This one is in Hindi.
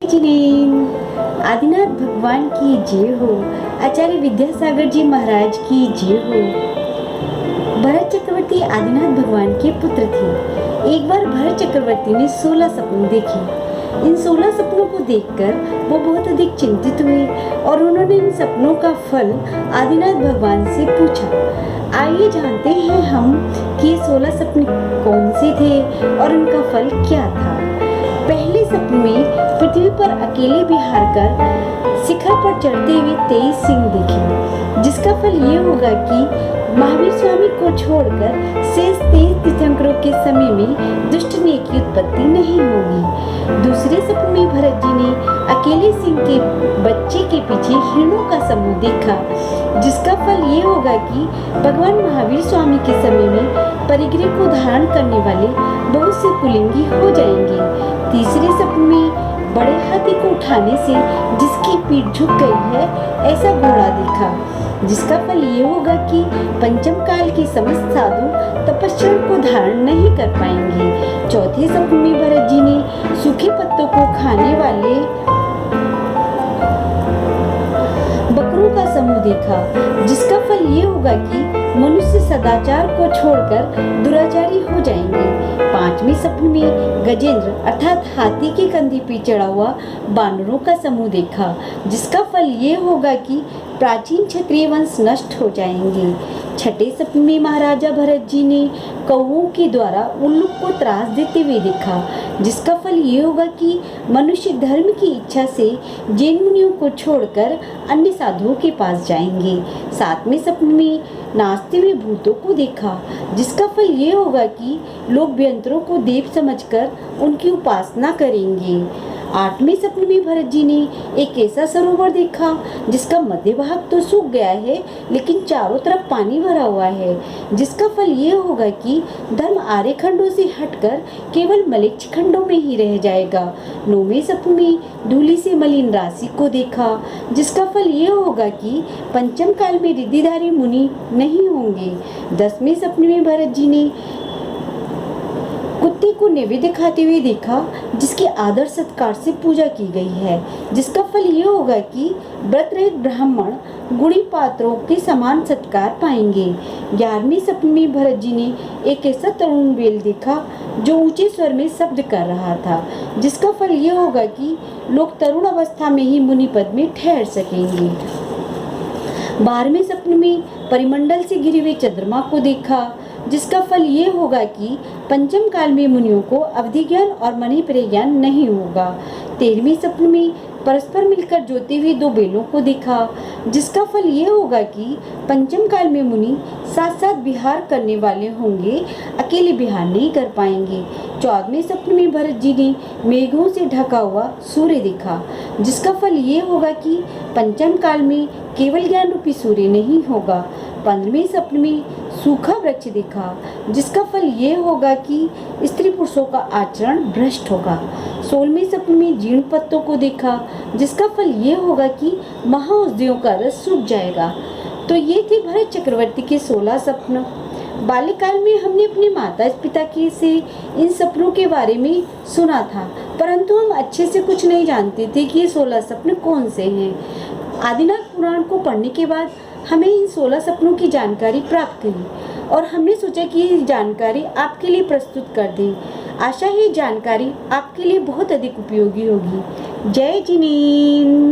जिनेन आदिनाथ भगवान की जय हो। आचार्य विद्यासागर जी महाराज की जय हो। भरत चक्रवर्ती आदिनाथ भगवान के पुत्र थे। एक बार भरत चक्रवर्ती ने 16 सपने देखे। इन 16 सपनों को देखकर वो बहुत अधिक चिंतित हुए और उन्होंने इन सपनों का फल आदिनाथ भगवान से पूछा। आइए जानते हैं हम कि ये 16 सपने कौन से थे और उनका फल क्या था। पहले सपने में पृथ्वी पर अकेले विहार कर शिखर पर चढ़ते हुए 23 सिंह देखे, जिसका फल ये होगा कि महावीर स्वामी को छोड़कर शेष 23 तीर्थंकरों के समय में दुष्ट नेक की उत्पत्ति नहीं होगी। दूसरे सपने में भरत जी ने अकेले सिंह के बच्चे के पीछे हिरणों का समूह देखा, जिसका फल ये होगा कि भगवान महावीर स्वामी के समय में परिग्रह को धारण करने वाले बहुत से कुलिंगी हो जाएंगे। तीसरे सपने में बड़े हाथी को उठाने से जिसकी पीठ झुक गई है ऐसा घोड़ा देखा, जिसका फल ये होगा कि पंचम काल के समस्त साधु तपस्या को धारण नहीं कर पाएंगे। चौथे सपने में भरत जी ने सूखे पत्तों को खाने वाले बकरों का समूह देखा, जिसका फल ये होगा कि मनुष्य सदाचार को छोड़कर दुराचारी हो जाएंगे। पांचवें सपने में गजेंद्र अर्थात हाथी के कंधे पर चढ़ा हुआ बानरों का समूह देखा, जिसका फल ये होगा कि प्राचीन क्षत्रिय वंश नष्ट हो जाएंगे। छठे सपने में महाराजा भरत जी ने कौओं के द्वारा उल्लू को त्रास देते हुए देखा, जिसका फल ये होगा कि मनुष्य धर्म की इच्छा से जैन मुनियों को छोड़कर अन्य साधुओं के पास जाएंगे। सातवें सपने में नाचते हुए भूतों को देखा, जिसका फल ये होगा कि लोग व्यंतरों को देव समझकर उनकी उपासना करेंगे। आठवें सपने में भरत जी ने एक ऐसा सरोवर देखा जिसका मध्य भाग तो सूख गया है लेकिन चारों तरफ पानी भरा हुआ है, जिसका फल ये होगा कि धर्म आर्य खंडों से हटकर केवल मलेच्छ खंडों में ही रह जाएगा। नौवें सपने में धूलि से मलिन राशि को देखा, जिसका फल ये होगा कि पंचम काल में रिद्धिधारी मुनि नहीं होंगे। 10वें सपने में भरत जी ने कुत्ते को नैवेद्य खाते हुए देखा, जिसकी आदर सत्कार से पूजा की गई है, जिसका फल ये होगा कि व्रत रहित ब्राह्मण गुणी पात्रों के समान सत्कार पाएंगे। 11वें सपने में भरत जी ने एक ऐसा तरुण बैल देखा जो ऊंचे स्वर में शब्द कर रहा था, जिसका फल ये होगा कि लोग तरुण अवस्था में ही मुनि पद में ठहर सकेंगे। 12वें सपने में परिमंडल से घिरे हुए चंद्रमा को देखा, जिसका फल ये होगा कि पंचम काल में मुनियों को अवधि ज्ञान और मणि ज्ञान नहीं होगा। 13वें सपने में परस्पर मिलकर जोते हुए दो बेलों को देखा, जिसका फल ये होगा कि पंचम काल में मुनि साथ साथ विहार करने वाले होंगे, अकेले विहार नहीं कर पाएंगे। 14वें सपने में भरत जी ने मेघों से ढका हुआ सूर्य देखा, जिसका फल ये होगा कि पंचम काल में केवल ज्ञान रूपी सूर्य नहीं होगा। 15वें सपने में सूखा वृक्ष देखा, जिसका फल ये होगा कि स्त्री पुरुषों का आचरण भ्रष्ट होगा। 16वें सपने में जीर्ण पत्तों को देखा, जिसका फल ये होगा कि महाऔषधियों का रस सूख जाएगा। तो ये थे भरत चक्रवर्ती के 16 सपने। बाल्यकाल में हमने अपने माता पिता के से इन सपनों के बारे में सुना था, परंतु हम अच्छे से कुछ नहीं जानते थे कि ये 16 सपने कौन से हैं। आदिनाथ पुराण को पढ़ने के बाद हमें इन 16 सपनों की जानकारी प्राप्त हुई और हमने सोचा कि ये जानकारी आपके लिए प्रस्तुत कर दें। आशा है ये जानकारी आपके लिए बहुत अधिक उपयोगी होगी। जय जिनेन्द्र।